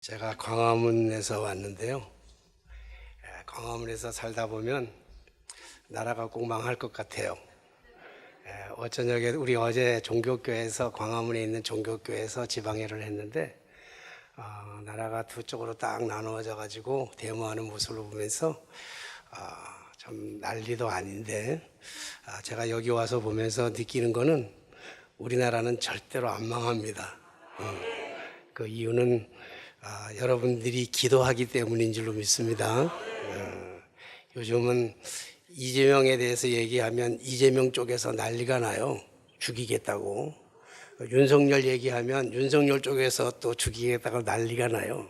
제가 광화문에서 왔는데요. 광화문에서 살다 보면 나라가 꼭 망할 것 같아요. 어저녁에 우리 어제 종교교회에서 광화문에 있는 종교교회에서 지방회를 했는데 나라가 두 쪽으로 딱 나누어져 가지고 데모하는 모습을 보면서 참 난리도 아닌데 제가 여기 와서 보면서 느끼는 거는 우리나라는 절대로 안 망합니다. 그 이유는 여러분들이 기도하기 때문인 줄로 믿습니다. 요즘은 이재명에 대해서 얘기하면 이재명 쪽에서 난리가 나요. 죽이겠다고. 윤석열 얘기하면 윤석열 쪽에서 또 죽이겠다고 난리가 나요.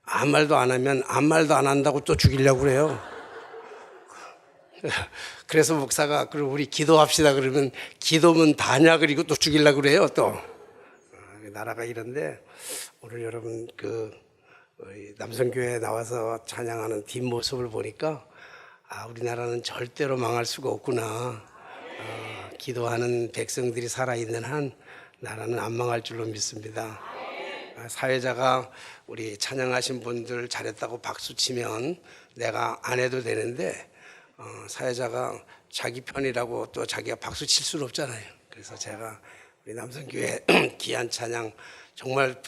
아무 말도 안 하면 아무 말도 안 한다고 또 죽이려고 그래요. 그래서 목사가 그럼 우리 기도합시다 그러면 기도면 다냐 그리고 또 죽이려고 그래요. 또 나라가 이런데 오늘 여러분 남성교회에 나와서 찬양하는 뒷모습을 보니까 우리나라는 절대로 망할 수가 없구나. 기도하는 백성들이 살아있는 한 나라는 안 망할 줄로 믿습니다. 사회자가 우리 찬양하신 분들 잘했다고 박수 치면 내가 안 해도 되는데 사회자가 자기 편이라고 또 자기가 박수 칠 수는 없잖아요. 그래서 제가 우리 남성교회 귀한 찬양, 정말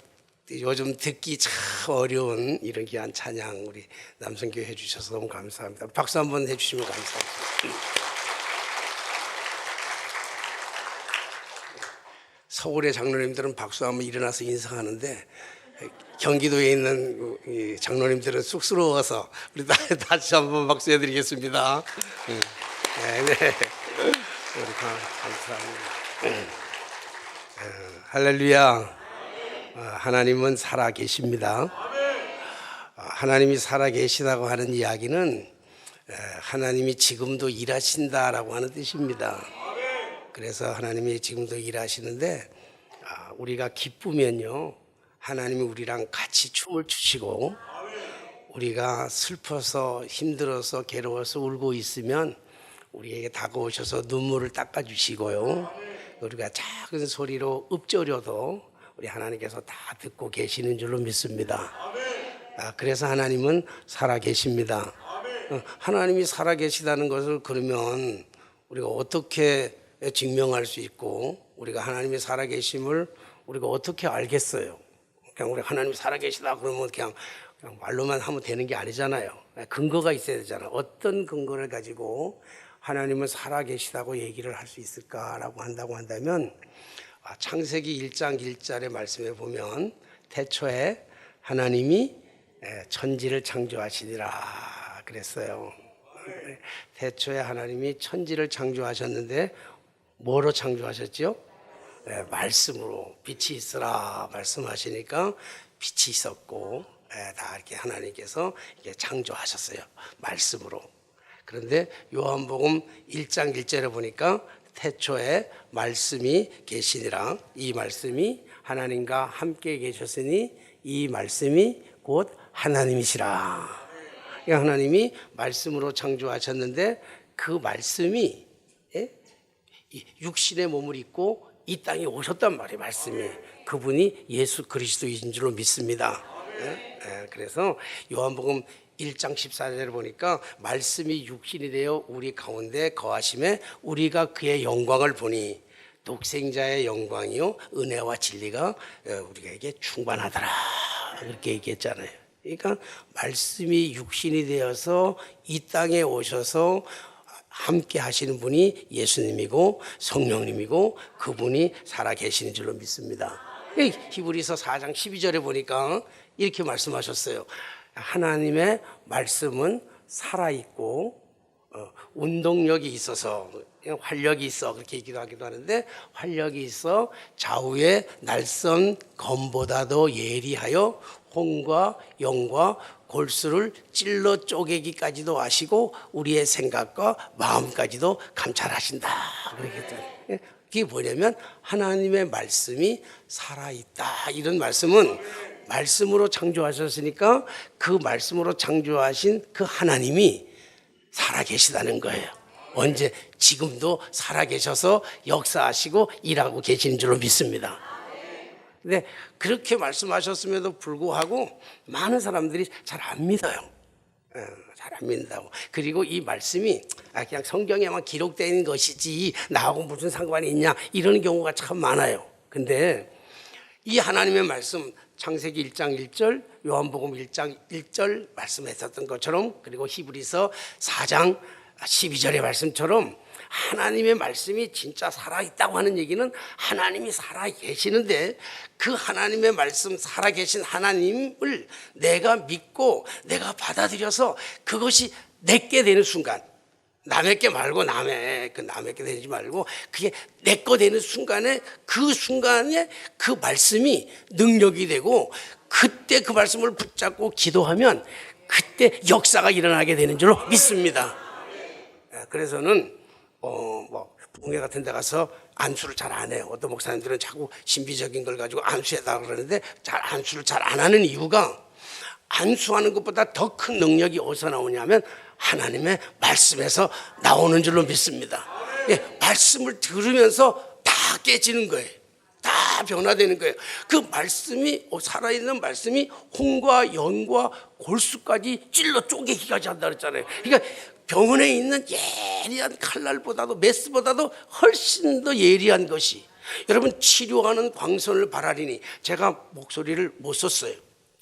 요즘 듣기 참 어려운 이런 귀한 찬양 우리 남성교회 해주셔서 너무 감사합니다. 박수 한번 해주시면 감사합니다. 서울의 장로님들은 박수하면 일어나서 인사하는데 경기도에 있는 장로님들은 쑥스러워서 우리 다시 한번 박수해드리겠습니다. 네. 우리 감사합니다. 할렐루야. 하나님은 살아 계십니다. 하나님이 살아 계시다고 하는 이야기는 하나님이 지금도 일하신다라고 하는 뜻입니다. 그래서 하나님이 지금도 일하시는데 우리가 기쁘면요 하나님이 우리랑 같이 춤을 추시고, 우리가 슬퍼서 힘들어서 괴로워서 울고 있으면 우리에게 다가오셔서 눈물을 닦아주시고요, 우리가 작은 소리로 읊조려도 우리 하나님께서 다 듣고 계시는 줄로 믿습니다. 그래서 하나님은 살아계십니다. 하나님이 살아계시다는 것을 그러면 우리가 어떻게 증명할 수 있고, 우리가 하나님이 살아계심을 우리가 어떻게 알겠어요? 그냥 우리 하나님이 살아계시다 그러면 그냥 말로만 하면 되는 게 아니잖아요. 근거가 있어야 되잖아요. 어떤 근거를 가지고 하나님은 살아계시다고 얘기를 할 수 있을까라고 한다면 창세기 1장 1절의 말씀에 보면 태초에 하나님이 천지를 창조하시니라 그랬어요. 태초에 하나님이 천지를 창조하셨는데 뭐로 창조하셨죠? 말씀으로 빛이 있으라 말씀하시니까 빛이 있었고, 다 이렇게 하나님께서 이렇게 창조하셨어요. 말씀으로. 그런데 요한복음 1장 1절에 보니까 태초에 말씀이 계시니라, 이 말씀이 하나님과 함께 계셨으니 이 말씀이 곧 하나님이시라. 하나님이 말씀으로 창조하셨는데 그 말씀이 육신의 몸을 입고 이 땅에 오셨단 말이에요. 말씀이 그분이 예수 그리스도이신 줄로 믿습니다. 그래서 요한복음 1장 14절을 보니까 말씀이 육신이 되어 우리 가운데 거하심에 우리가 그의 영광을 보니 독생자의 영광이요 은혜와 진리가 우리에게 충만하더라 그렇게 얘기했잖아요. 그러니까 말씀이 육신이 되어서 이 땅에 오셔서 함께 하시는 분이 예수님이고 성령님이고 그분이 살아계시는 줄로 믿습니다. 히브리서 4장 12절에 보니까 이렇게 말씀하셨어요. 하나님의 말씀은 살아있고 운동력이 있어서 활력이 있어 그렇게 얘기도 하기도 하는데, 활력이 있어 좌우의 날선 검보다도 예리하여 혼과 영과 골수를 찔러 쪼개기까지도 아시고 우리의 생각과 마음까지도 감찰하신다 그러겠잖아요. 그게 뭐냐면 하나님의 말씀이 살아있다. 이런 말씀은 말씀으로 창조하셨으니까 그 말씀으로 창조하신 그 하나님이 살아계시다는 거예요. 언제? 지금도 살아계셔서 역사하시고 일하고 계시는 줄로 믿습니다. 근데 그렇게 말씀하셨음에도 불구하고 많은 사람들이 잘 안 믿어요. 잘 안 믿는다고. 그리고 이 말씀이 그냥 성경에만 기록된 것이지 나하고 무슨 상관이 있냐 이런 경우가 참 많아요. 근데 이 하나님의 말씀 창세기 1장 1절, 요한복음 1장 1절 말씀했었던 것처럼, 그리고 히브리서 4장 12절의 말씀처럼 하나님의 말씀이 진짜 살아있다고 하는 얘기는 하나님이 살아계시는데, 그 하나님의 말씀, 살아계신 하나님을 내가 믿고 내가 받아들여서 그것이 내게 되는 순간, 남의 게 말고 남의 게 되지 말고 그게 내 거 되는 순간에, 그 순간에 그 말씀이 능력이 되고, 그때 그 말씀을 붙잡고 기도하면 그때 역사가 일어나게 되는 줄로 믿습니다. 그래서는 부흥회 같은 데 가서 안수를 잘 안 해요. 어떤 목사님들은 자꾸 신비적인 걸 가지고 안수해달라고 그러는데 안수를 잘 안 하는 이유가, 안수하는 것보다 더 큰 능력이 어디서 나오냐면 하나님의 말씀에서 나오는 줄로 믿습니다. 말씀을 들으면서 다 깨지는 거예요. 다 변화되는 거예요. 그 말씀이, 살아있는 말씀이 홍과 연과 골수까지 찔러 쪼개기까지 한다 그랬잖아요. 그러니까 병원에 있는 예리한 칼날보다도, 메스보다도 훨씬 더 예리한 것이, 여러분 치료하는 광선을 바라리니, 제가 목소리를 못 썼어요.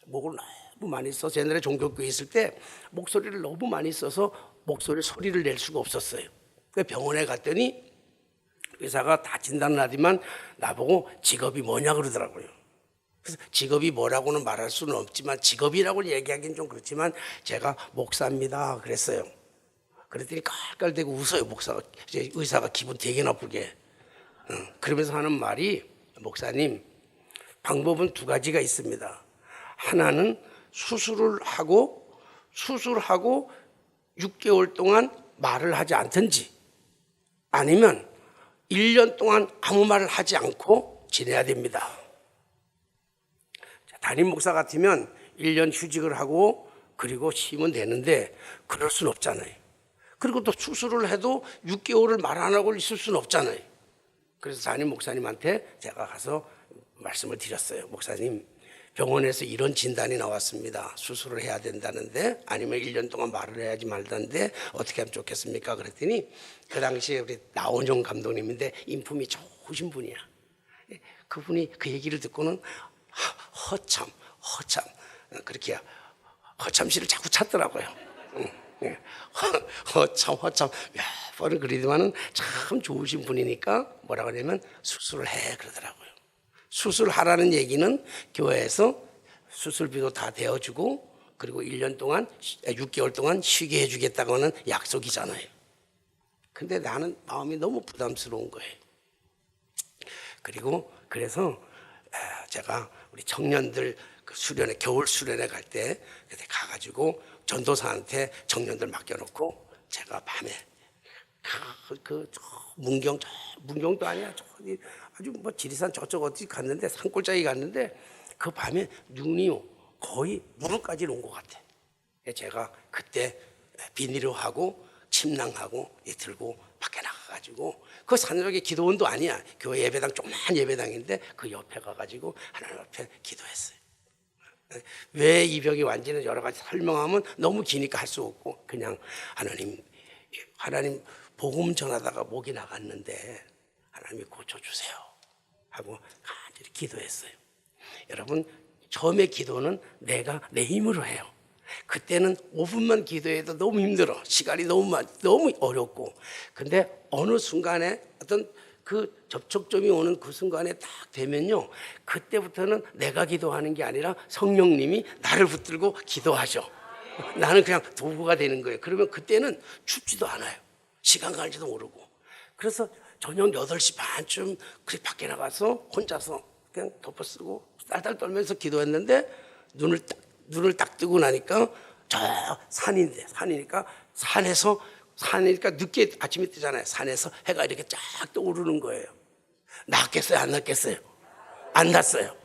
목을 너무 많이 써서, 옛날에 종교교회 있을 때 목소리를 너무 많이 써서 소리를 낼 수가 없었어요. 그래서 병원에 갔더니 의사가 다 진단을 하지만 나보고 직업이 뭐냐 그러더라고요. 그래서 직업이 뭐라고는 말할 수는 없지만, 직업이라고 얘기하기는 좀 그렇지만 제가 목사입니다 그랬어요. 그랬더니 깔깔대고 웃어요. 의사가 기분 되게 나쁘게. 그러면서 하는 말이, 목사님, 방법은 두 가지가 있습니다. 하나는 수술하고 6개월 동안 말을 하지 않든지, 아니면 1년 동안 아무 말을 하지 않고 지내야 됩니다. 담임 목사 같으면 1년 휴직을 하고 그리고 쉬면 되는데 그럴 수는 없잖아요. 그리고 또 수술을 해도 6개월을 말 안 하고 있을 수는 없잖아요. 그래서 담임 목사님한테 제가 가서 말씀을 드렸어요. 목사님, 병원에서 이런 진단이 나왔습니다. 수술을 해야 된다는데, 아니면 1년 동안 말을 해야지 말다는데 어떻게 하면 좋겠습니까? 그랬더니 그 당시에 우리 나원종 감독님인데 인품이 좋으신 분이야. 그분이 그 얘기를 듣고는 허참 그렇게 허참시를 자꾸 찾더라고요. 허참 몇 번을 그리더만은 참 좋으신 분이니까 뭐라고 하냐면 수술을 해 그러더라고요. 수술하라는 얘기는 교회에서 수술비도 다 대어주고, 그리고 6개월 동안 쉬게 해주겠다고 하는 약속이잖아요. 근데 나는 마음이 너무 부담스러운 거예요. 그래서 제가 우리 청년들 그 수련회, 겨울 수련회 갈 때 그때 가가지고 전도사한테 청년들 맡겨놓고, 제가 밤에 문경도 아니야, 아주 지리산 저쪽 어디 갔는데, 산골짜기 갔는데 그 밤에 눈이 거의 무릎까지 온 것 같아. 제가 그때 비닐하고 침낭하고 들고 밖에 나가가지고, 그 산속에 기도원도 아니야, 교회 예배당, 조그만 예배당인데 그 옆에 가가지고 하나님 앞에 기도했어요. 왜 이 병이 왔는지는 여러 가지 설명하면 너무 기니까 할 수 없고, 그냥 하나님 복음 전하다가 목이 나갔는데 하나님이 고쳐주세요 하고 간절히 기도했어요. 여러분, 처음에 기도는 내가 내 힘으로 해요. 그때는 5분만 기도해도 너무 힘들어. 시간이 너무 어렵고. 근데 어느 순간에 어떤 그 접촉점이 오는 그 순간에 딱 되면요, 그때부터는 내가 기도하는 게 아니라 성령님이 나를 붙들고 기도하셔. 나는 그냥 도구가 되는 거예요. 그러면 그때는 춥지도 않아요. 시간 가는지도 모르고. 그래서 저녁 8시 반쯤 밖에 나가서 혼자서 그냥 덮어쓰고 딸딸 떨면서 기도했는데, 눈을 딱 뜨고 나니까 저 산이니까 늦게 아침에 뜨잖아요. 산에서 해가 이렇게 쫙 떠오르는 거예요. 났겠어요? 안 났겠어요? 안 났어요.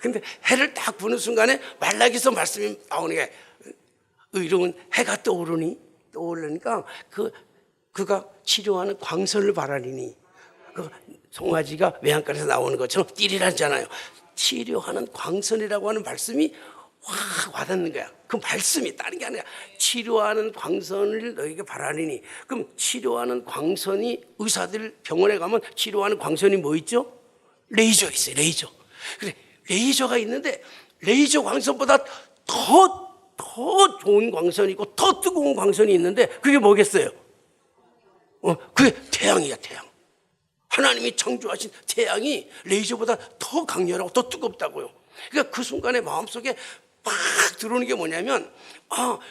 근데 해를 딱 보는 순간에 말라기서 말씀이 나오는 게, 의로운 해가 떠오르니까 그가 치료하는 광선을 바라리니, 그 송아지가 외양간에서 나오는 것처럼 띠리라잖아요. 치료하는 광선이라고 하는 말씀이 확 와닿는 거야. 그 말씀이 다른 게 아니라 치료하는 광선을 너에게 바라리니. 그럼 치료하는 광선이 의사들 병원에 가면 치료하는 광선이 뭐 있죠? 레이저 있어요. 레이저. 그래, 레이저가 있는데 레이저 광선보다 더 좋은 광선이 있고 더 뜨거운 광선이 있는데 그게 뭐겠어요? 그게 태양이야. 태양. 하나님이 창조하신 태양이 레이저보다 더 강렬하고 더 뜨겁다고요. 그러니까 그 순간에 마음속에 막 들어오는 게 뭐냐면,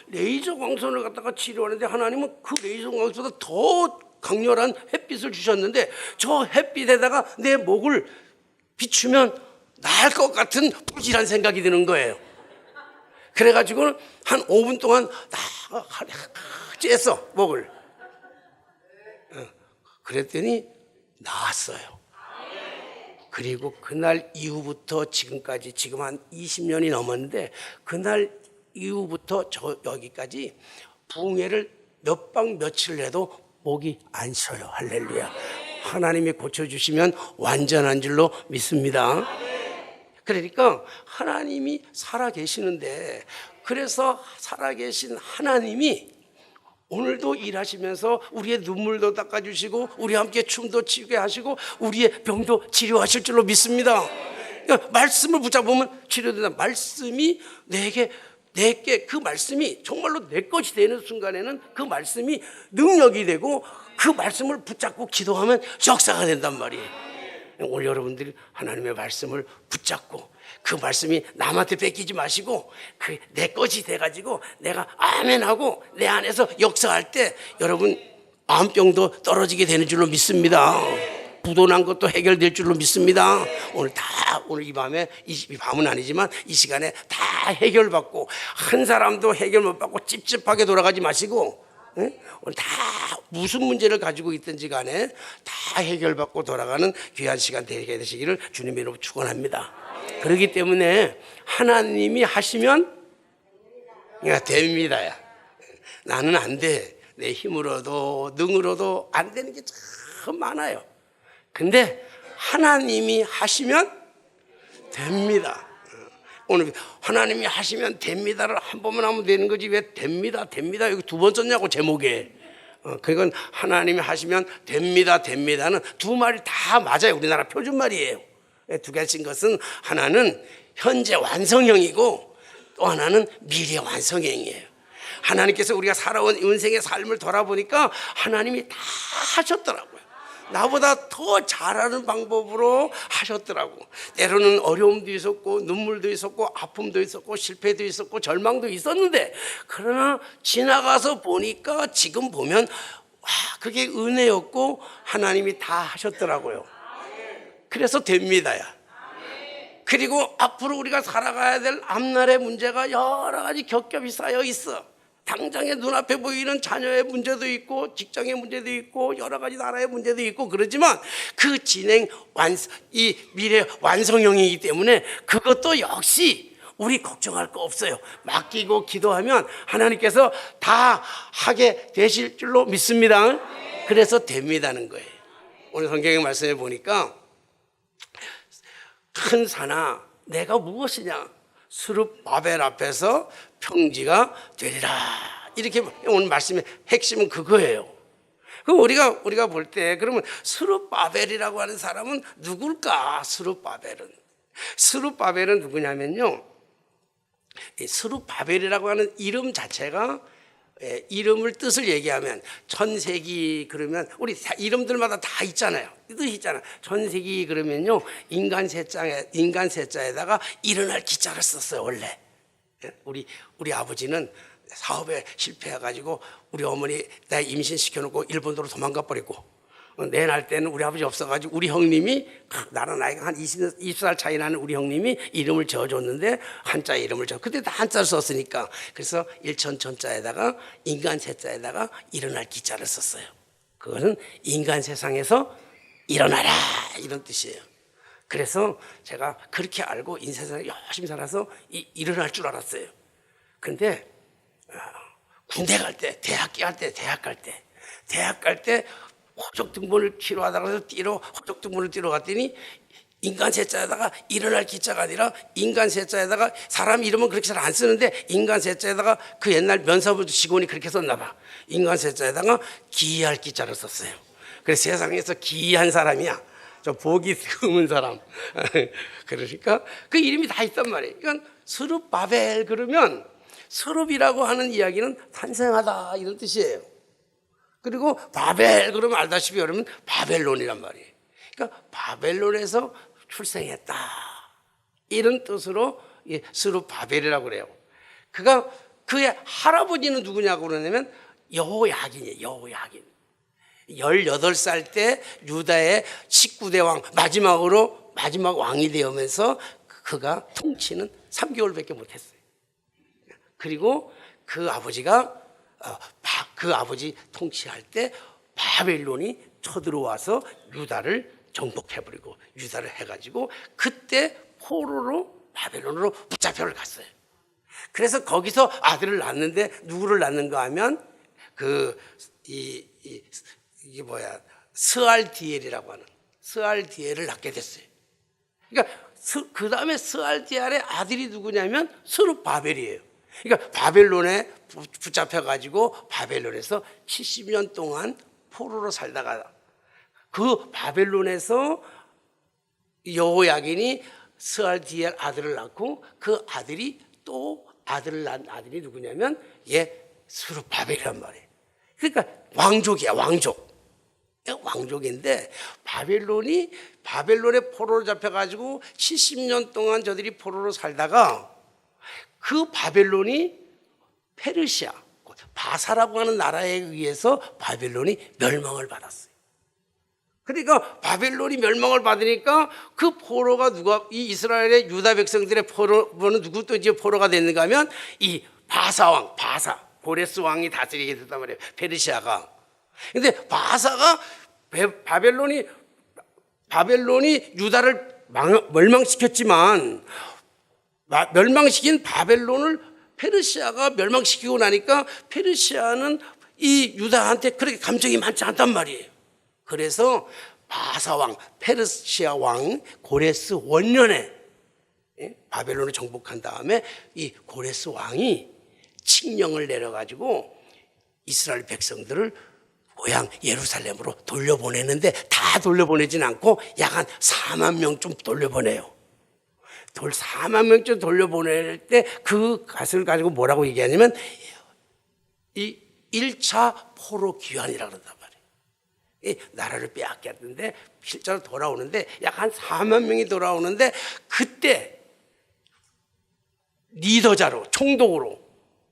레이저 광선을 갖다가 치료하는데 하나님은 그 레이저 광선보다 더 강렬한 햇빛을 주셨는데 저 햇빛에다가 내 목을 비추면 나을 것 같은 부질한 생각이 드는 거예요. 그래가지고 한 5분 동안 쬐어 목을. 그랬더니 나았어요. 그리고 그날 이후부터 지금까지, 지금 한 20년이 넘었는데 그날 이후부터 저 여기까지 부흥회를 몇 방 며칠 해도 목이 안 쉬어요. 할렐루야. 하나님이 고쳐주시면 완전한 줄로 믿습니다. 그러니까 하나님이 살아계시는데, 그래서 살아계신 하나님이 오늘도 일하시면서 우리의 눈물도 닦아주시고 우리 함께 춤도 추게 하시고 우리의 병도 치료하실 줄로 믿습니다. 그러니까 말씀을 붙잡으면 치료된다. 말씀이 내게 그 말씀이 정말로 내 것이 되는 순간에는 그 말씀이 능력이 되고 그 말씀을 붙잡고 기도하면 역사가 된단 말이에요. 오늘 여러분들이 하나님의 말씀을 붙잡고 그 말씀이 남한테 뺏기지 마시고 그 내 것이 돼가지고 내가 아멘하고 내 안에서 역사할 때 여러분 암병도 떨어지게 되는 줄로 믿습니다. 부도난 것도 해결될 줄로 믿습니다. 오늘 이 밤에, 이 밤은 아니지만 이 시간에 다 해결받고, 한 사람도 해결 못 받고 찝찝하게 돌아가지 마시고, 오늘 다 무슨 문제를 가지고 있든지 간에 다 해결받고 돌아가는 귀한 시간 되게 되시기를 주님의 이름으로 축원합니다. 그렇기 때문에 하나님이 하시면 됩니다. 나는 안 돼. 내 힘으로도 능으로도 안 되는 게 참 많아요. 근데 하나님이 하시면 됩니다. 오늘 하나님이 하시면 됩니다를 한 번만 하면 되는 거지 왜 됩니다 여기 두 번 썼냐고 제목에. 그건 하나님이 하시면 됩니다는 두 말이 다 맞아요. 우리나라 표준말이에요. 두 가지인 것은 하나는 현재 완성형이고 또 하나는 미래 완성형이에요. 하나님께서 우리가 살아온 인생의 삶을 돌아보니까 하나님이 다 하셨더라고요. 나보다 더 잘하는 방법으로 하셨더라고. 때로는 어려움도 있었고 눈물도 있었고 아픔도 있었고 실패도 있었고 절망도 있었는데, 그러나 지나가서 보니까 지금 보면 그게 은혜였고 하나님이 다 하셨더라고요. 그래서 됩니다야. 그리고 앞으로 우리가 살아가야 될 앞날의 문제가 여러 가지 겹겹이 쌓여 있어. 당장에 눈앞에 보이는 자녀의 문제도 있고 직장의 문제도 있고 여러 가지 나라의 문제도 있고 그러지만 그 이 미래 완성형이기 때문에 그것도 역시 우리 걱정할 거 없어요. 맡기고 기도하면 하나님께서 다 하게 되실 줄로 믿습니다. 그래서 됩니다는 거예요. 오늘 성경의 말씀에 보니까 큰 산아 내가 무엇이냐, 스룹바벨 앞에서 평지가 되리라. 이렇게 오늘 말씀의 핵심은 그거예요. 그럼 우리가 볼 때 그러면 스룹바벨이라고 하는 사람은 누굴까? 스룹바벨은 누구냐면요, 스룹바벨이라고 하는 이름 자체가, 이름을 뜻을 얘기하면 전세기 그러면 우리 이름들마다 다 있잖아요. 뜻이 있잖아요. 전세기 그러면요 인간 세자에다가 일어날 기자를 썼어요. 원래 우리 아버지는 사업에 실패해가지고 우리 어머니 나 임신시켜놓고 일본으로 도망가 버리고, 내 날 때는 우리 아버지 없어가지고 우리 형님이, 나랑 나이가 한 20살 차이 나는 우리 형님이 이름을 지어줬는데 한자 이름을 그때 다 한자를 썼으니까 그래서 일천천자에다가 인간 세자에다가 일어날 기자를 썼어요. 그것은 인간 세상에서 일어나라 이런 뜻이에요. 그래서 제가 그렇게 알고 인생을 열심히 살아서 일어날 줄 알았어요. 근데 군대 갈 때, 대학 갈 때 호적등본을 키로 하다가 호적등본을 띄러 갔더니 인간 세자에다가 일어날 기자가 아니라 인간 세자에다가 사람 이름은 그렇게 잘 안 쓰는데 인간 세자에다가 그 옛날 면사부 직원이 그렇게 썼나 봐. 인간 세자에다가 기이할 기자를 썼어요. 그래서 세상에서 기이한 사람이야. 저 복이 드문 사람. 그러니까 그 이름이 다 있단 말이에요. 그러니까 스룹바벨 그러면 스룹이라고 하는 이야기는 탄생하다 이런 뜻이에요. 그리고 바벨 그러면 알다시피 여러분 바벨론이란 말이에요. 그러니까 바벨론에서 출생했다 이런 뜻으로 스룹바벨이라고 그래요. 그의 할아버지는 누구냐고 그러냐면 여호야긴이에요. 여호야긴. 18살 때 유다의 19대 왕 마지막 왕이 되면서 그가 통치는 3개월밖에 못했어요. 그리고 그 아버지가 그 아버지 통치할 때 바벨론이 쳐들어와서 유다를 정복해버리고 유다를 해가지고 그때 포로로 바벨론으로 붙잡혀 갔어요. 그래서 거기서 아들을 낳는데 누구를 낳는가 하면 이게 뭐야 스알디엘이라고 하는 스알디엘을 낳게 됐어요. 그러니까 그 다음에 스알디엘의 아들이 누구냐면 스룹바벨이에요. 그러니까 바벨론에 붙잡혀가지고 바벨론에서 70년 동안 포로로 살다가 그 바벨론에서 여호야긴이 스알디엘 아들을 낳고 그 아들이 또 아들을 낳은 아들이 누구냐면 스룹바벨이란 말이에요. 그러니까 왕족이야, 왕족. 왕족인데 바벨론에 포로로 잡혀가지고 70년 동안 저들이 포로로 살다가 그 바벨론이 페르시아, 바사라고 하는 나라에 의해서 바벨론이 멸망을 받았어요. 그러니까 바벨론이 멸망을 받으니까 그 포로가 이 이스라엘의 유다 백성들의 포로는 누구 또 이제 포로가 됐는가 하면 이 바사, 고레스 왕이 다스리게 됐단 말이에요. 페르시아가. 근데 바사가 바벨론이 유다를 멸망시켰지만 멸망시킨 바벨론을 페르시아가 멸망시키고 나니까 페르시아는 이 유다한테 그렇게 감정이 많지 않단 말이에요. 그래서 바사 왕, 페르시아 왕 고레스 원년에 바벨론을 정복한 다음에 이 고레스 왕이 칙령을 내려가지고 이스라엘 백성들을 고향 예루살렘으로 돌려보내는데 다 돌려보내진 않고 약 한 4만 명쯤 돌려보내요. 4만 명쯤 돌려보낼 때 그 것을 가지고 뭐라고 얘기하냐면 이 1차 포로 귀환이라고 그런단 말이에요. 이 나라를 빼앗겼는데 실제로 돌아오는데 약 한 4만 명이 돌아오는데 그때 리더자로 총독으로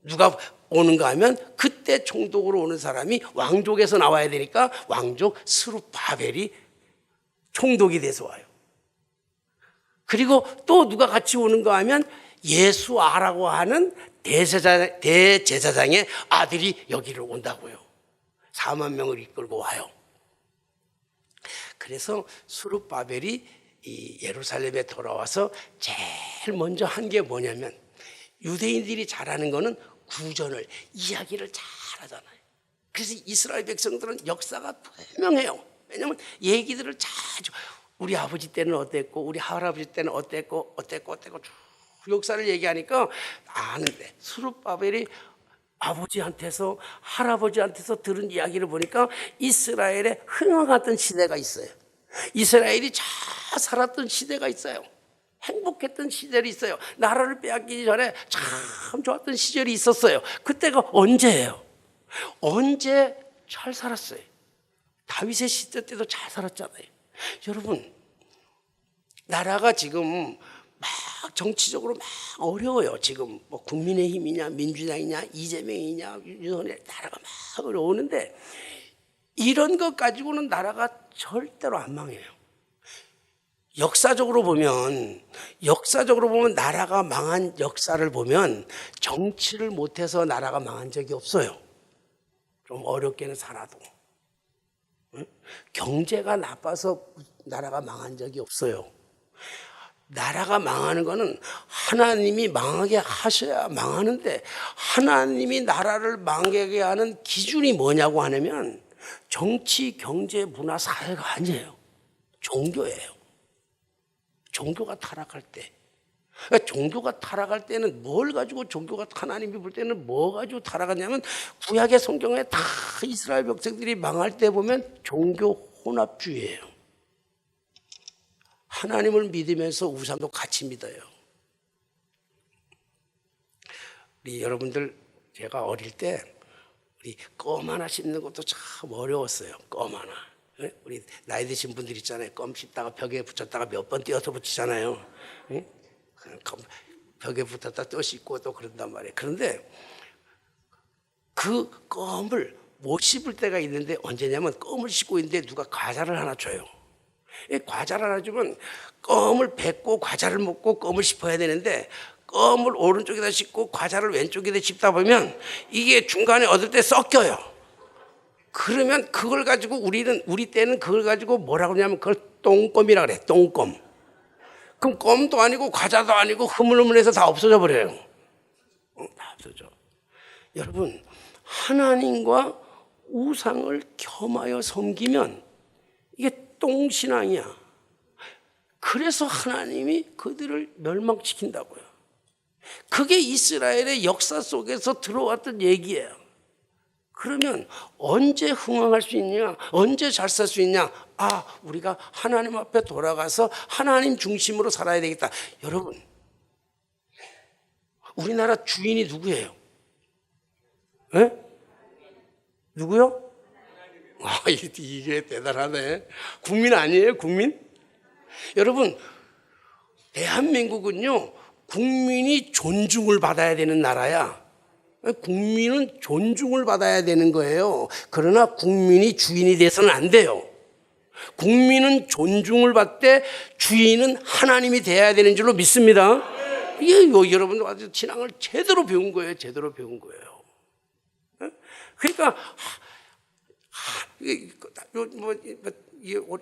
누가 오는가 하면 그때 총독으로 오는 사람이 왕족에서 나와야 되니까 왕족 스룹바벨이 총독이 돼서 와요. 그리고 또 누가 같이 오는가 하면 예수아라고 하는 대제사장의 아들이 여기를 온다고요. 4만 명을 이끌고 와요. 그래서 스룹바벨이 이 예루살렘에 돌아와서 제일 먼저 한 게 뭐냐면 유대인들이 잘하는 거는 구전을 이야기를 잘하잖아요. 그래서 이스라엘 백성들은 역사가 분명해요. 왜냐하면 얘기들을 자주 우리 아버지 때는 어땠고 우리 할아버지 때는 어땠고 쭉 역사를 얘기하니까 아는데 스룹바벨이 아버지한테서 할아버지한테서 들은 이야기를 보니까 이스라엘에 흥황하던 시대가 있어요. 이스라엘이 잘 살았던 시대가 있어요. 행복했던 시절이 있어요. 나라를 빼앗기기 전에 참 좋았던 시절이 있었어요. 그때가 언제예요? 언제 잘 살았어요? 다윗의 시대 때도 잘 살았잖아요. 여러분, 나라가 지금 막 정치적으로 막 어려워요. 지금 뭐 국민의힘이냐 민주당이냐 이재명이냐 윤석열 나라가 막 어려우는데 이런 것 가지고는 나라가 절대로 안 망해요. 역사적으로 보면 나라가 망한 역사를 보면 정치를 못해서 나라가 망한 적이 없어요. 좀 어렵게는 살아도. 경제가 나빠서 나라가 망한 적이 없어요. 나라가 망하는 거는 하나님이 망하게 하셔야 망하는데 하나님이 나라를 망하게 하는 기준이 뭐냐고 하냐면 정치, 경제, 문화, 사회가 아니에요. 종교예요. 종교가 타락할 때. 그러니까 종교가 타락할 때는 뭘 가지고 종교가 하나님이 볼 때는 뭐 가지고 타락하냐면 구약의 성경에 다 이스라엘 백성들이 망할 때 보면 종교 혼합주의예요. 하나님을 믿으면서 우상도 같이 믿어요. 우리 여러분들 제가 어릴 때 우리 껌 하나 씹는 것도 참 어려웠어요. 껌 하나. 우리 나이 드신 분들 있잖아요. 껌 씹다가 벽에 붙였다가 몇 번 띄어서 붙이잖아요. 벽에 붙었다 또 씹고 또 그런단 말이에요. 그런데 그 껌을 못 씹을 때가 있는데 언제냐면 껌을 씹고 있는데 누가 과자를 하나 줘요. 과자를 하나 주면 껌을 뱉고 과자를 먹고 껌을 씹어야 되는데 껌을 오른쪽에다 씹고 과자를 왼쪽에다 씹다 보면 이게 중간에 얻을 때 섞여요. 그러면 그걸 가지고 우리 때는 그걸 가지고 뭐라고 하냐면 그걸 똥껌이라 그래. 똥껌. 그럼 껌도 아니고 과자도 아니고 흐물흐물해서 다 없어져 버려요. 다 없어져. 여러분, 하나님과 우상을 겸하여 섬기면 이게 똥신앙이야. 그래서 하나님이 그들을 멸망시킨다고요. 그게 이스라엘의 역사 속에서 들어왔던 얘기예요. 그러면 언제 흥황할 수 있냐? 언제 잘 살 수 있냐? 우리가 하나님 앞에 돌아가서 하나님 중심으로 살아야 되겠다. 여러분, 우리나라 주인이 누구예요? 에? 누구요? 이게 대단하네. 국민 아니에요? 국민? 여러분, 대한민국은요, 국민이 존중을 받아야 되는 나라야. 국민은 존중을 받아야 되는 거예요. 그러나 국민이 주인이 돼서는 안 돼요. 국민은 존중을 받되 주인은 하나님이 돼야 되는 줄로 믿습니다. 이게 여러분들 아주 신앙을 제대로 배운 거예요. 제대로 배운 거예요. 그러니까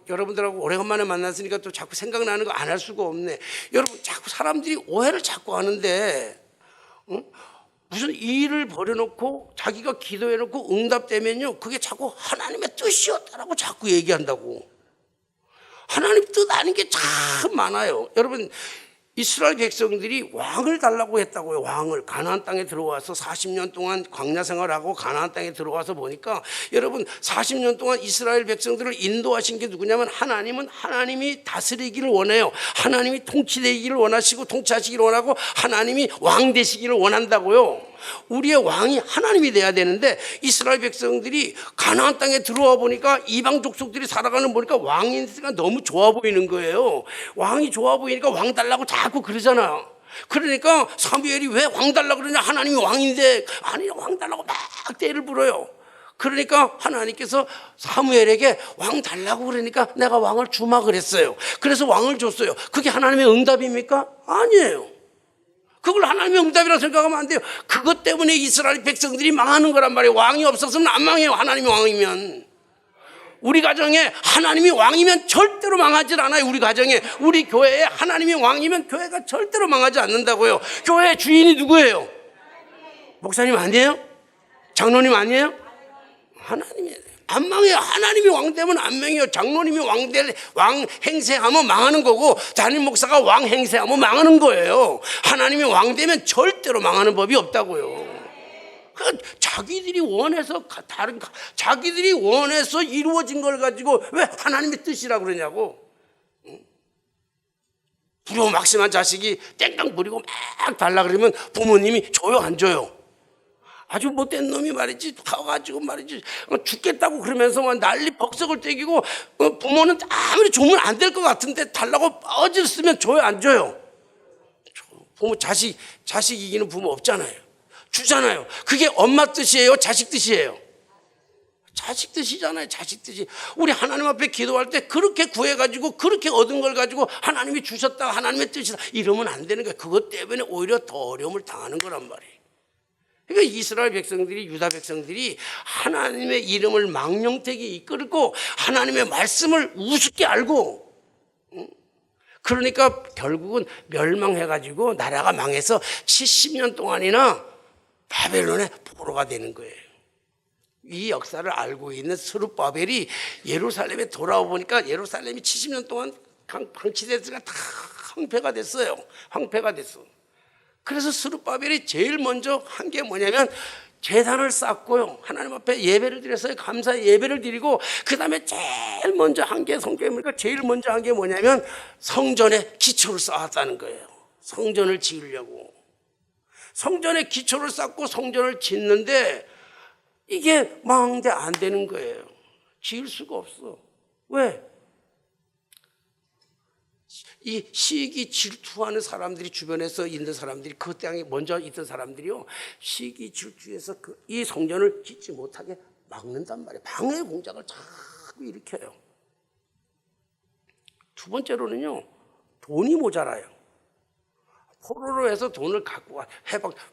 여러분들하고 오래간만에 만났으니까 또 자꾸 생각나는 거 안 할 수가 없네. 여러분, 자꾸 사람들이 오해를 자꾸 하는데 무슨 일을 벌여놓고 자기가 기도해놓고 응답되면요, 그게 자꾸 하나님의 뜻이었다라고 자꾸 얘기한다고. 하나님 뜻 아닌 게 참 많아요. 여러분, 이스라엘 백성들이 왕을 달라고 했다고요. 왕을. 가나안 땅에 들어와서 40년 동안 광야 생활하고 가나안 땅에 들어와서 보니까 여러분, 40년 동안 이스라엘 백성들을 인도하신 게 누구냐면 하나님은 하나님이 다스리기를 원해요. 하나님이 통치되기를 원하시고 통치하시기를 원하고 하나님이 왕 되시기를 원한다고요. 우리의 왕이 하나님이 돼야 되는데 이스라엘 백성들이 가나안 땅에 들어와 보니까 이방 족속들이 살아가는 보니까 왕인가 너무 좋아 보이는 거예요. 왕이 좋아 보이니까 왕 달라고 자꾸 그러잖아요. 그러니까 사무엘이 왜 왕 달라고 그러냐? 하나님이 왕인데. 아니, 왕 달라고 막 떼를 불어요. 그러니까 하나님께서 사무엘에게 왕 달라고 그러니까 내가 왕을 주마 그랬어요. 그래서 왕을 줬어요. 그게 하나님의 응답입니까? 아니에요. 그걸 하나님의 응답이라고 생각하면 안 돼요. 그것 때문에 이스라엘 백성들이 망하는 거란 말이에요. 왕이 없었으면 안 망해요. 하나님이 왕이면. 우리 가정에 하나님이 왕이면 절대로 망하지 않아요. 우리 가정에, 우리 교회에 하나님이 왕이면 교회가 절대로 망하지 않는다고요. 교회 주인이 누구예요? 목사님 아니에요? 장로님 아니에요? 하나님이에요. 안 망해요. 하나님이 왕 되면 안 망해요. 장로님이 왕 행세하면 망하는 거고 담임 목사가 왕 행세하면 망하는 거예요. 하나님이 왕 되면 절대로 망하는 법이 없다고요. 그러니까 자기들이 원해서 이루어진 걸 가지고 왜 하나님의 뜻이라고 그러냐고. 부려막심한 자식이 땡깡 부리고 막 달라 그러면 부모님이 줘요, 안 줘요? 아주 못된 놈이 말이지 가가지고 말이지 죽겠다고 그러면서 막 난리 벅석을 떼기고 부모는 아무리 주면 안 될 것 같은데 달라고 어지를 쓰면 줘요, 안 줘요? 부모 자식 이기는 부모 없잖아요. 주잖아요. 그게 엄마 뜻이에요, 자식 뜻이에요? 자식 뜻이잖아요. 자식 뜻이. 우리 하나님 앞에 기도할 때 그렇게 구해가지고 그렇게 얻은 걸 가지고 하나님이 주셨다, 하나님의 뜻이다 이러면 안 되는 거예요. 그것 때문에 오히려 더 어려움을 당하는 거란 말이에요. 그러니까 이스라엘 백성들이, 유다 백성들이 하나님의 이름을 망령되게 이끌고 하나님의 말씀을 우습게 알고, 그러니까 결국은 멸망해가지고 나라가 망해서 70년 동안이나 바벨론의 포로가 되는 거예요. 이 역사를 알고 있는 스룹바벨이 예루살렘에 돌아와 보니까 예루살렘이 70년 동안 방치됐으니까 다 황폐가 됐어요. 황폐가 됐어. 그래서 스룹바벨이 제일 먼저 한 게 뭐냐면 제단을 쌓고요, 하나님 앞에 예배를 드렸어요. 감사의 예배를 드리고, 그 다음에 제일 먼저 한 게, 성경에 보니까 제일 먼저 한 게 뭐냐면 성전에 기초를 쌓았다는 거예요. 성전을 지으려고. 성전에 기초를 쌓고 성전을 짓는데 이게 망대 안 되는 거예요. 지을 수가 없어. 왜? 이 시기 질투하는 사람들이, 주변에서 있는 사람들이, 그 땅에 먼저 있던 사람들이요, 시기 질투해서 이 성전을 짓지 못하게 막는단 말이에요. 방해 공작을 자꾸 일으켜요. 두 번째로는요, 돈이 모자라요. 포로로 해서 돈을 갖고 와,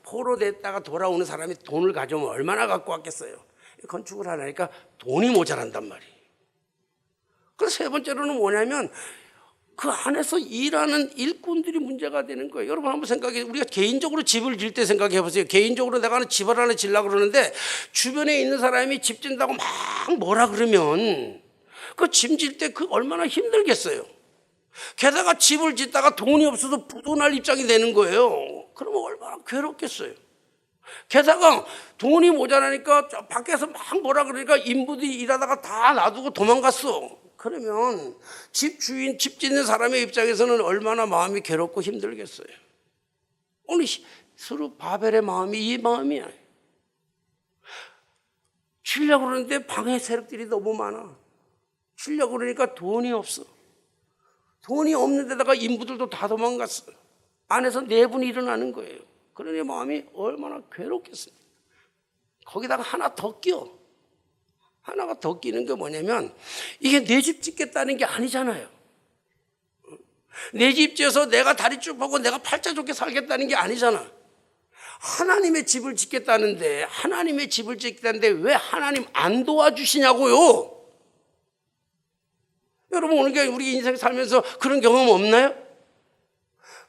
포로 됐다가 돌아오는 사람이 돈을 가져오면 얼마나 갖고 왔겠어요. 건축을 하려니까 돈이 모자란단 말이에요. 그래서 세 번째로는 뭐냐면 그 안에서 일하는 일꾼들이 문제가 되는 거예요. 여러분 한번 생각해, 우리가 개인적으로 집을 질 때 생각해 보세요. 개인적으로 내가 집을 하나 지려고 그러는데 주변에 있는 사람이 집 짓는다고 막 뭐라 그러면 그 집 질 때 그 얼마나 힘들겠어요. 게다가 집을 짓다가 돈이 없어서 부도날 입장이 되는 거예요. 그러면 얼마나 괴롭겠어요. 게다가 돈이 모자라니까 밖에서 막 뭐라 그러니까 인부들이 일하다가 다 놔두고 도망갔어. 그러면 집 주인, 집 짓는 사람의 입장에서는 얼마나 마음이 괴롭고 힘들겠어요. 오늘 스룹바벨의 마음이 이 마음이야. 쉬려고 그러는데 방해 세력들이 너무 많아. 쉬려고 그러니까 돈이 없어. 돈이 없는 데다가 인부들도 다 도망갔어. 안에서 내분이 일어나는 거예요. 그러니 마음이 얼마나 괴롭겠습니까? 거기다가 하나 더 끼워. 하나가 더 끼는 게 뭐냐면 이게 내 집 짓겠다는 게 아니잖아요. 내 집 지어서 내가 다리 쭉 뻗고 내가 팔자 좋게 살겠다는 게 아니잖아. 하나님의 집을 짓겠다는데, 하나님의 집을 짓겠다는데 왜 하나님 안 도와주시냐고요. 여러분 오늘 우리 인생 살면서 그런 경험 없나요?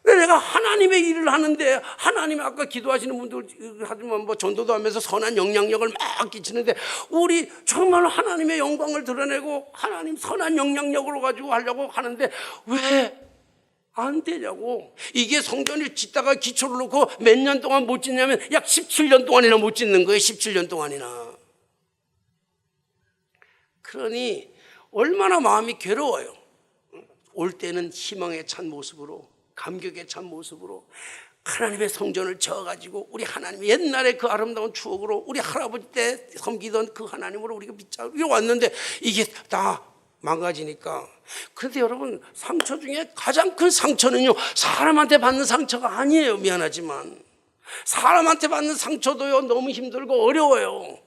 왜 내가 하나님의 일을 하는데, 하나님 아까 기도하시는 분들 하지만 뭐 전도도 하면서 선한 영향력을 막 끼치는데, 우리 정말 하나님의 영광을 드러내고 하나님 선한 영향력으로 가지고 하려고 하는데 왜 안 되냐고. 이게 성전을 짓다가 기초를 놓고 몇 년 동안 못 짓냐면 약 17년 동안이나 못 짓는 거예요. 17년 동안이나. 그러니 얼마나 마음이 괴로워요. 올 때는 희망에 찬 모습으로, 감격에 찬 모습으로 하나님의 성전을 지어가지고 우리 하나님 옛날에 그 아름다운 추억으로 우리 할아버지 때 섬기던 그 하나님으로 우리가 믿자 왔는데 이게 다 망가지니까. 그런데 여러분, 상처 중에 가장 큰 상처는요, 사람한테 받는 상처가 아니에요. 미안하지만 사람한테 받는 상처도요 너무 힘들고 어려워요.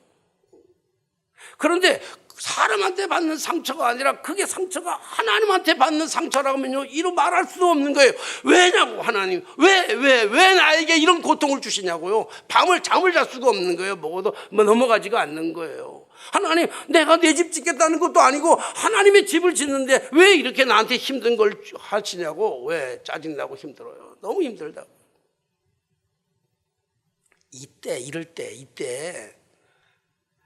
그런데 사람한테 받는 상처가 아니라 그게 상처가 하나님한테 받는 상처라고 하면요, 이루 말할 수 없는 거예요. 왜냐고. 하나님 왜 나에게 이런 고통을 주시냐고요. 잠을 잘 수가 없는 거예요. 먹어도 넘어가지가 않는 거예요. 하나님, 내가 내 집 짓겠다는 것도 아니고 하나님의 집을 짓는데 왜 이렇게 나한테 힘든 걸 하시냐고. 왜 짜증나고 힘들어요. 너무 힘들다고. 이럴 때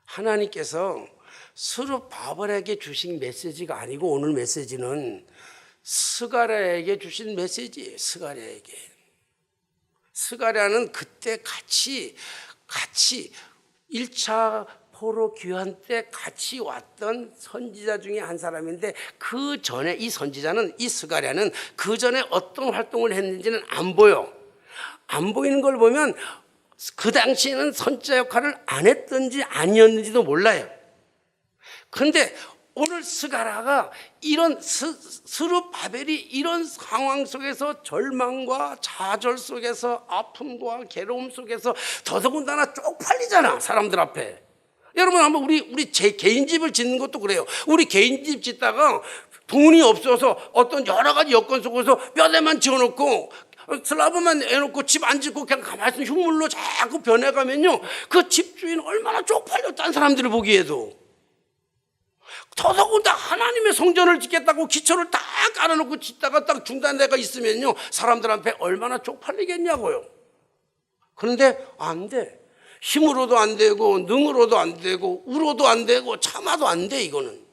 하나님께서 스룹바벨에게 주신 메시지가 아니고, 오늘 메시지는 스가랴에게 주신 메시지예요. 스가랴는 그때 같이 1차 포로 귀환 때 같이 왔던 선지자 중에 한 사람인데, 그 전에 이 선지자는, 이 스가랴는 그 전에 어떤 활동을 했는지는 안 보여. 안 보이는 걸 보면 그 당시에는 선지자 역할을 안 했던지 아니었는지도 몰라요. 그런데 오늘 스가랴가 이런 스룹바벨이 이런 상황 속에서, 절망과 좌절 속에서, 아픔과 괴로움 속에서 더더군다나 쪽팔리잖아, 사람들 앞에. 여러분 한번 우리 제 개인 집을 짓는 것도 그래요. 우리 개인 집 짓다가 돈이 없어서 어떤 여러 가지 여건 속에서 뼈대만 지어놓고 슬라브만 해놓고 집 안 짓고 그냥 가만히 있으면 흉물로 자꾸 변해가면요, 그 집주인 얼마나 쪽팔려, 딴 사람들이 보기에도. 더더군다나 하나님의 성전을 짓겠다고 기초를 딱 깔아놓고 짓다가 딱 중단대가 있으면요, 사람들 앞에 얼마나 쪽팔리겠냐고요. 그런데 안 돼. 힘으로도 안 되고 능으로도 안 되고 우로도 안 되고 참아도 안 돼 이거는.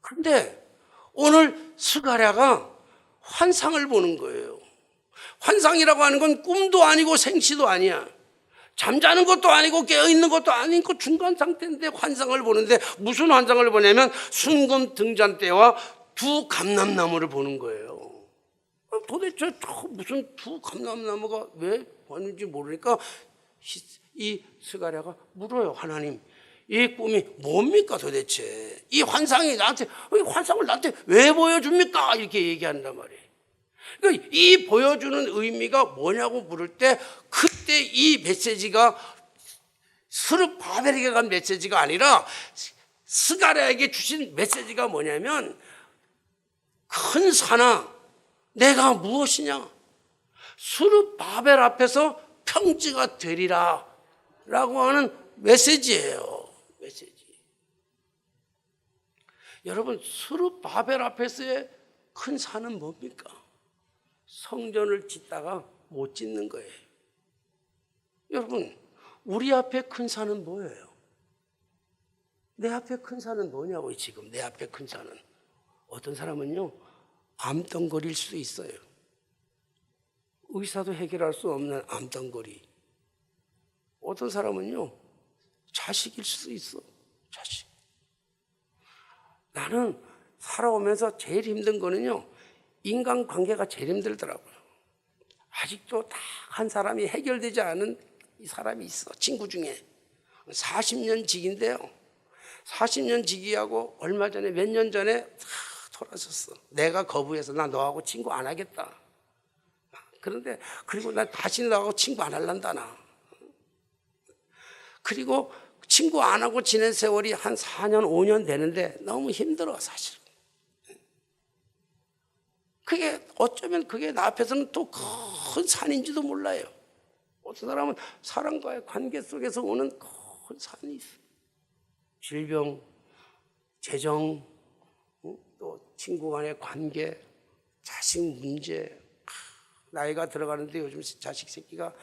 그런데 오늘 스가랴가 환상을 보는 거예요. 환상이라고 하는 건 꿈도 아니고 생시도 아니야. 잠자는 것도 아니고 깨어있는 것도 아니고 중간 상태인데 환상을 보는데 무슨 환상을 보냐면 순금 등잔대와 두 감람나무를 보는 거예요. 도대체 무슨 두 감람나무가 왜 왔는지 모르니까 이 스가랴가 물어요. 하나님, 이 꿈이 뭡니까 도대체? 이 환상을 나한테 왜 보여줍니까? 이렇게 얘기한단 말이에요. 그러니까 이 보여주는 의미가 뭐냐고 물을 때 그때 이 메시지가 스룹바벨에게 간 메시지가 아니라 스가랴에게 주신 메시지가 뭐냐면 큰 산아 내가 무엇이냐? 스룹바벨 앞에서 평지가 되리라 라고 하는 메시지예요. 메시지. 여러분 스룹바벨 앞에서의 큰 산은 뭡니까? 성전을 짓다가 못 짓는 거예요. 여러분 우리 앞에 큰 산은 뭐예요? 내 앞에 큰 산은 뭐냐고요. 지금 내 앞에 큰 산은 어떤 사람은요 암덩거리일 수도 있어요. 의사도 해결할 수 없는 암덩거리. 어떤 사람은요 자식일 수도 있어. 자식. 나는 살아오면서 제일 힘든 거는요 인간관계가 제일 힘들더라고요. 아직도 다 한 사람이 해결되지 않은 이 사람이 있어. 친구 중에 40년 직인데요 40년 직이하고 얼마 전에 몇 년 전에 돌아섰어. 내가 거부해서 나 너하고 친구 안 하겠다. 그런데 그리고 나 다시 너하고 친구 안 할란다 나. 그리고 친구 안 하고 지낸 세월이 한 4년 5년 되는데 너무 힘들어 사실. 그게 어쩌면 그게 나 앞에서는 또 큰 산인지도 몰라요. 어떤 사람은 사람과의 관계 속에서 오는 큰 산이 있어. 질병, 재정, 또 친구 간의 관계, 자식 문제. 나이가 들어가는데 요즘 자식 새끼가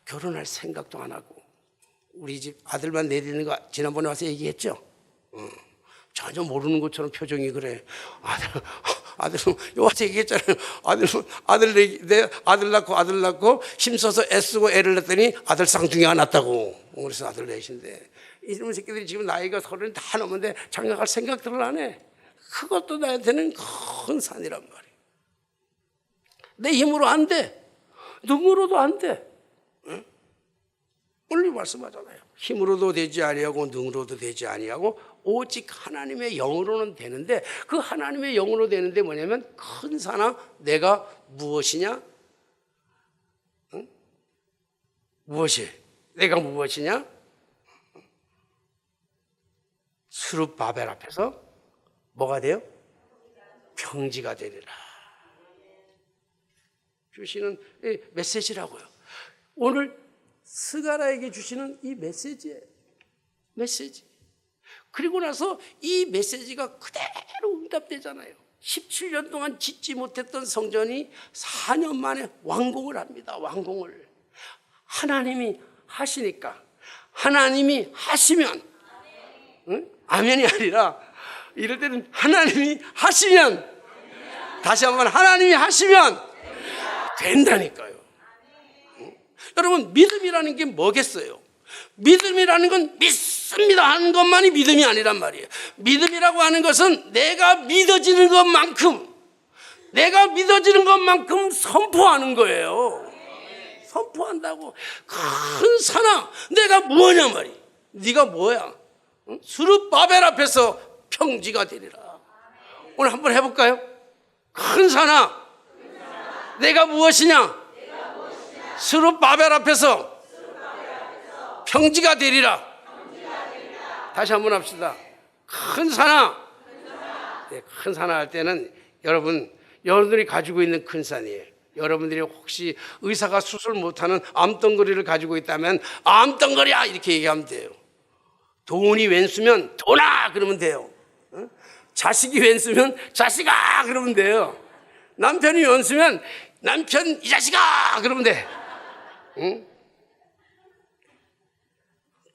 결혼할 생각도 안 하고 우리 집 아들만 내리는 거 지난번에 와서 얘기했죠. 전혀 모르는 것처럼 표정이 그래. 아들은 와서 얘기했잖아요. 내 아들 낳고 힘써서 애쓰고 애를 낳더니 아들 쌍둥이가 났다고. 그래서 아들 넷인데 이놈의 새끼들이 지금 나이가 30 다 넘었는데 장가갈 생각들을 안 해. 그것도 나한테는 큰 산이란 말이에요. 내 힘으로 안 돼. 능으로도 안 돼. 응? 오늘 말씀하잖아요. 힘으로도 되지 아니하고 능으로도 되지 아니하고 오직 하나님의 영으로는 되는데 그 하나님의 영으로 되는데 뭐냐면 큰 산아 내가 무엇이냐? 응? 무엇이? 내가 무엇이냐? 스룹바벨 앞에서 뭐가 돼요? 평지가 되리라. 주시는 메시지라고요. 오늘 스가랴에게 주시는 이 메시지예요. 메시지. 그리고 나서 이 메시지가 그대로 응답되잖아요. 17년 동안 짓지 못했던 성전이 4년 만에 완공을 합니다. 완공을. 하나님이 하시니까. 하나님이 하시면 응? 아멘이 아니라 이럴 때는 하나님이 하시면 다시 한번 하나님이 하시면 된다니까요. 응? 여러분 믿음이라는 게 뭐겠어요? 믿음이라는 건 믿습니다 하는 것만이 믿음이 아니란 말이에요. 믿음이라고 하는 것은 내가 믿어지는 것만큼 선포하는 거예요. 선포한다고. 큰 산아 내가 뭐냐 말이야. 네가 뭐야? 응? 스룹바벨 앞에서 평지가 되리라. 오늘 한번 해볼까요? 큰 산아 내가 무엇이냐? 스룹바벨 앞에서 평지가 되리라. 다시 한번 합시다. 큰 산아. 네, 큰 산아 할 때는 여러분들이 가지고 있는 큰 산이에요. 여러분들이 혹시 의사가 수술 못하는 암덩거리를 가지고 있다면 암덩거리야 이렇게 얘기하면 돼요. 돈이 왼수면 돈아 그러면 돼요. 자식이 왼수면 자식아 그러면 돼요. 남편이 왼수면 남편 이 자식아 그러면 돼. 응?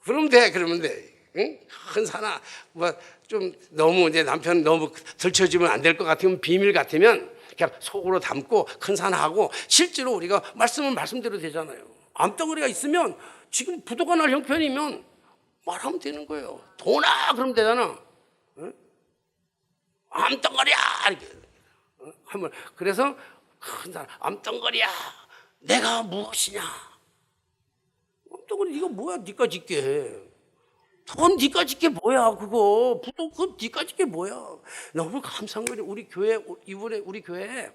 그러면 돼, 그러면 돼. 응? 큰 산아, 뭐 좀 너무 이제 남편 너무 들춰지면 안 될 것 같으면 비밀 같으면 그냥 속으로 담고 큰 산하고 실제로 우리가 말씀은 말씀대로 되잖아요. 암덩어리가 있으면 지금 부도가 날 형편이면 말하면 되는 거예요. 도나 그러면 되잖아. 응? 암덩어리야 이렇게. 한번 그래서 큰 산, 암덩어리야 내가 무엇이냐. 암덩어리 이거 뭐야? 니까 짓게 해. 돈 니까 짓게 뭐야 그거. 부도 그거 니까 짓게 뭐야. 너무 감사한 거지. 우리 교회 이번에 우리 교회에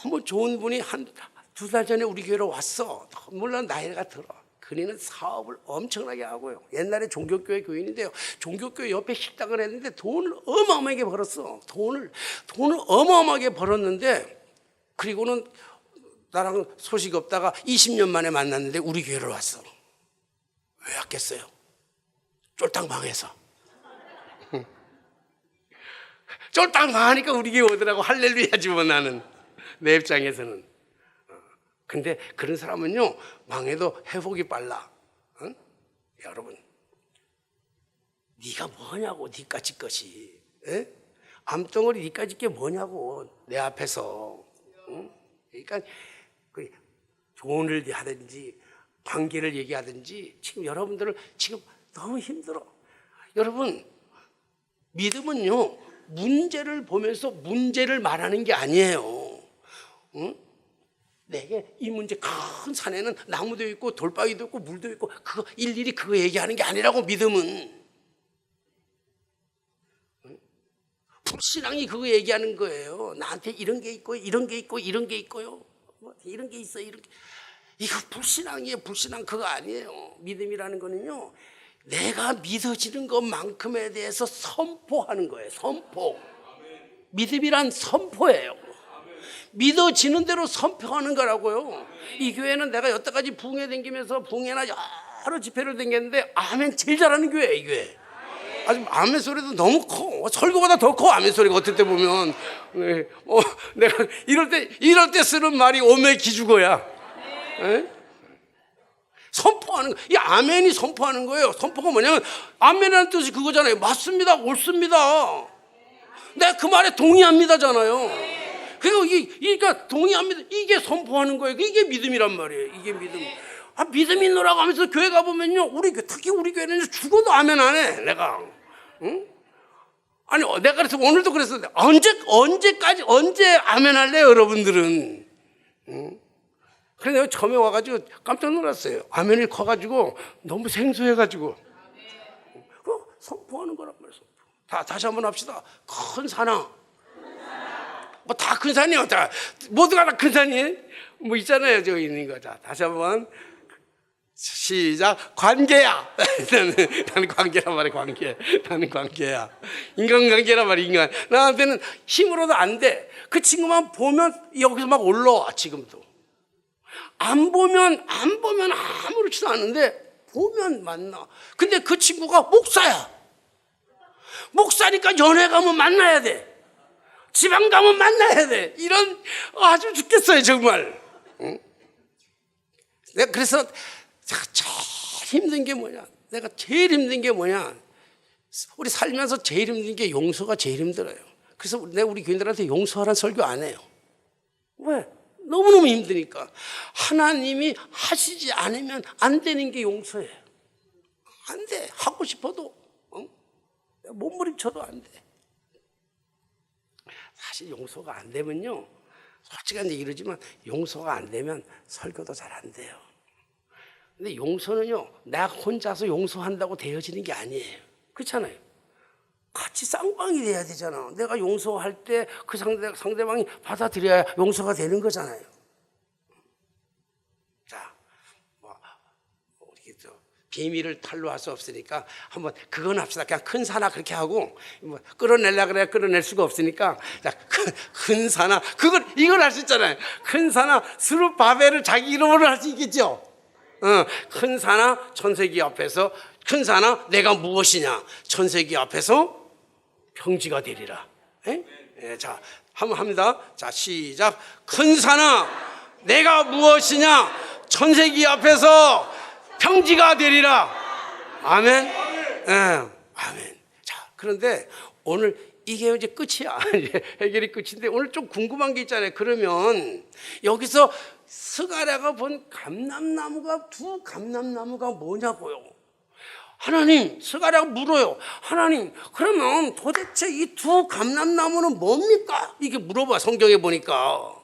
너무 좋은 분이 한 두 달 전에 우리 교회로 왔어. 물론 나이가 들어. 그는 사업을 엄청나게 하고요. 옛날에 종교교회 교인인데요. 종교교회 옆에 식당을 했는데 돈을 어마어마하게 벌었어. 돈을 어마어마하게 벌었는데 그리고는 나랑 소식 없다가 20년 만에 만났는데 우리 교회를 왔어. 왜 왔겠어요? 쫄딱 망해서. 쫄딱 망하니까 우리 교회 오더라고. 할렐루야지 뭐 나는. 내 입장에서는. 근데 그런 사람은요 망해도 회복이 빨라. 응? 여러분 네가 뭐냐고 니까짓 것이. 에? 암덩어리 니까짓 게 뭐냐고 내 앞에서. 응? 그러니까 그 조언을 하든지 관계를 얘기하든지 지금 여러분들을 지금 너무 힘들어. 여러분 믿음은요 문제를 보면서 문제를 말하는 게 아니에요. 응? 내게 이 문제 큰 산에는 나무도 있고 돌바위도 있고 물도 있고 그거 일일이 그거 얘기하는 게 아니라고. 믿음은 불신앙이 그거 얘기하는 거예요. 나한테 이런 게 있고 이런 게 있고 이런 게 있고요. 이런 게 있어 이런 게. 이거 불신앙이에요. 불신앙 그거 아니에요. 믿음이라는 거는요 내가 믿어지는 것만큼에 대해서 선포하는 거예요. 선포. 믿음이란 선포예요. 믿어지는 대로 선포하는 거라고요. 이 교회는 내가 여태까지 붕에 댕기면서 붕에나 여러 집회를 댕겼는데 아멘 제일 잘하는 교회예요. 이 교회. 아주 아멘 소리도 너무 커. 설교보다 더 커. 아멘 소리가 어떨 때 보면. 네. 내가 이럴 때 쓰는 말이 오메 기주고야. 네? 선포하는 거. 이 아멘이 선포하는 거예요. 선포가 뭐냐면 아멘이라는 뜻이 그거잖아요. 맞습니다. 옳습니다. 내가 그 말에 동의합니다잖아요. 그러니까 동의합니다. 이게 선포하는 거예요. 이게 믿음이란 말이에요. 이게 믿음. 믿음이 있노라고 하면서 교회 가보면요. 특히 우리 교회는 죽어도 아멘 안 해. 내가. 응? 아니, 내가 그래서 오늘도 그랬었는데 언제 아멘 할래요, 여러분들은? 응? 그래서 내가 처음에 와가지고 깜짝 놀랐어요. 아멘이 커가지고 너무 생소해가지고. 선포하는 거란 말이에요. 다시 한번 합시다. 큰 산아. 뭐 다 큰 산이요. 다 모두가 다 큰 산이에요. 뭐 있잖아요. 저기 있는 거. 자, 다시 한번 시작. 관계야. 나는 관계란 말이야. 관계. 나는 관계야. 인간관계란 말이야. 인간. 나한테는 힘으로도 안 돼. 그 친구만 보면 여기서 막 올라와. 지금도. 안 보면 아무렇지도 않은데 보면 만나. 근데 그 친구가 목사야. 목사니까 연애 가면 만나야 돼. 지방 가면 만나야 돼. 이런 아주 죽겠어요 정말. 응? 내가 그래서 제일 힘든 게 뭐냐. 내가 제일 힘든 게 뭐냐. 우리 살면서 제일 힘든 게 용서가 제일 힘들어요. 그래서 내가 우리 교인들한테 용서하라는 설교 안 해요. 왜? 너무너무 힘드니까. 하나님이 하시지 않으면 안 되는 게 용서예요. 안 돼. 하고 싶어도 몸부림쳐도 안 돼. 사실 용서가 안 되면요, 솔직한 얘기 이러지만 용서가 안 되면 설교도 잘 안 돼요. 근데 용서는요 나 혼자서 용서한다고 되어지는 게 아니에요. 그렇잖아요. 같이 쌍방이 돼야 되잖아. 내가 용서할 때 그 상대방이 받아들여야 용서가 되는 거잖아요. 자, 우리 비밀을 탈로할 수 없으니까 한번 그건 합시다. 그냥 큰 산하 그렇게 하고 끌어내려고 그래야 끌어낼 수가 없으니까 자, 큰 산하 이걸 할 수 있잖아요. 큰 산하 스룹바벨을 자기 이름으로 할 수 있겠죠. 큰 산하 천세기 앞에서 큰 산하 내가 무엇이냐 천세기 앞에서 평지가 되리라. 예, 자, 한번 합니다. 자, 시작. 큰 산하 내가 무엇이냐 천세기 앞에서 평지가 되리라. 아멘. 예, 아멘. 자, 그런데 오늘 이게 이제 끝이야. 이제 해결이 끝인데 오늘 좀 궁금한 게 있잖아요. 그러면 여기서 스가랴가 본 감람나무가 두 감람나무가 뭐냐고요? 하나님, 스가랴가 물어요. 하나님, 그러면 도대체 이 두 감람나무는 뭡니까? 이게 물어봐, 성경에 보니까.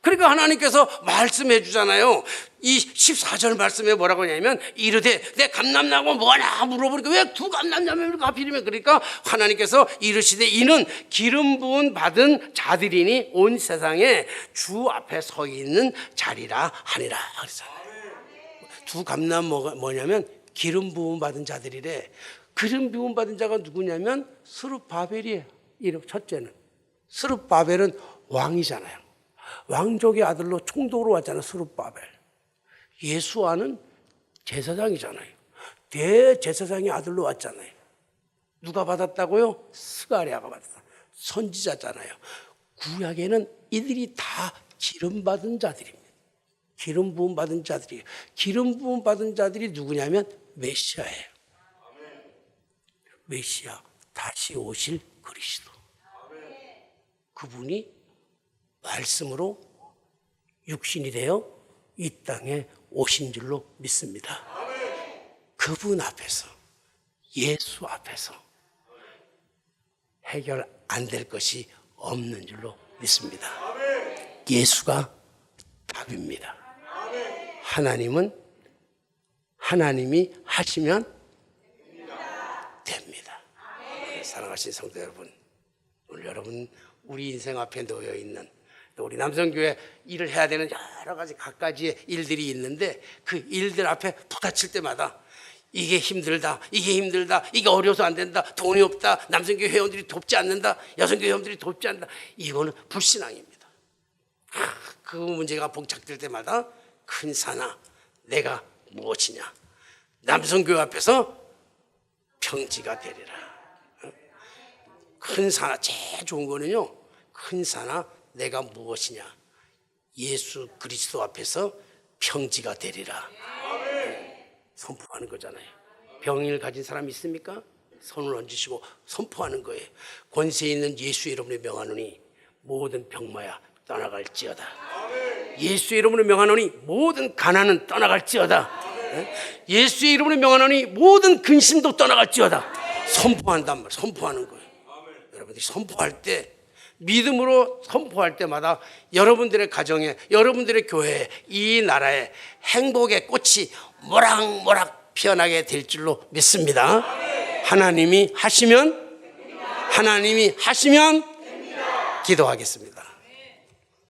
그러니까 하나님께서 말씀해 주잖아요. 이 14절 말씀에 뭐라고 하냐면 이르되 내 감람나무가 뭐냐 물어보니까 왜 두 감람나무가 하필이면, 그러니까 하나님께서 이르시되 이는 기름 부음 받은 자들이니 온 세상에 주 앞에 서 있는 자리라 하니라. 두 감람나무가 뭐냐면 기름 부음 받은 자들이래. 기름 부음 받은 자가 누구냐면 스룹바벨이에요. 첫째는 스룹바벨은 왕이잖아요. 왕족의 아들로 총독으로 왔잖아요. 스룹바벨. 예수와는 제사장이잖아요. 대제사장의 아들로 왔잖아요. 누가 받았다고요? 스가랴가 받았다. 선지자잖아요. 구약에는 이들이 다 기름 받은 자들입니다. 기름 부음 받은 자들이에요. 기름 부음 받은 자들이 누구냐면 메시아예요. 메시아, 다시 오실 그리스도. 그분이 말씀으로 육신이 되어 이 땅에 오신 줄로 믿습니다. 그분 앞에서, 예수 앞에서 해결 안 될 것이 없는 줄로 믿습니다. 예수가 답입니다. 하나님이 하시면 됩니다. 사랑하신 성도 여러분, 오늘 여러분 우리 인생 앞에 놓여 있는, 또 우리 남성교회 일을 해야 되는 여러 가지 각가지의 일들이 있는데 그 일들 앞에 부딪힐 때마다 이게 힘들다, 이게 어려워서 안 된다, 돈이 없다, 남성교회 회원들이 돕지 않는다, 여성교회 회원들이 돕지 않는다, 이거는 불신앙입니다. 그 문제가 봉착될 때마다 큰 산아 내가 무엇이냐, 남성교회 앞에서 평지가 되리라. 큰 산아, 제일 좋은 거는요, 큰 산아 내가 무엇이냐, 예수 그리스도 앞에서 평지가 되리라. 선포하는 거잖아요. 병을 가진 사람 있습니까? 손을 얹으시고 선포하는 거예요. 권세 있는 예수 이름으로 명하노니 모든 병마야 떠나갈지어다. 예수의 이름으로 명하노니 모든 가난은 떠나갈지어다. 예수의 이름으로 명하노니 모든 근심도 떠나갈지어다. 선포한단 말이에요. 선포하는 거예요. 여러분들이 선포할 때, 믿음으로 선포할 때마다 여러분들의 가정에, 여러분들의 교회에, 이 나라에 행복의 꽃이 모락모락 피어나게 될 줄로 믿습니다. 하나님이 하시면 기도하겠습니다.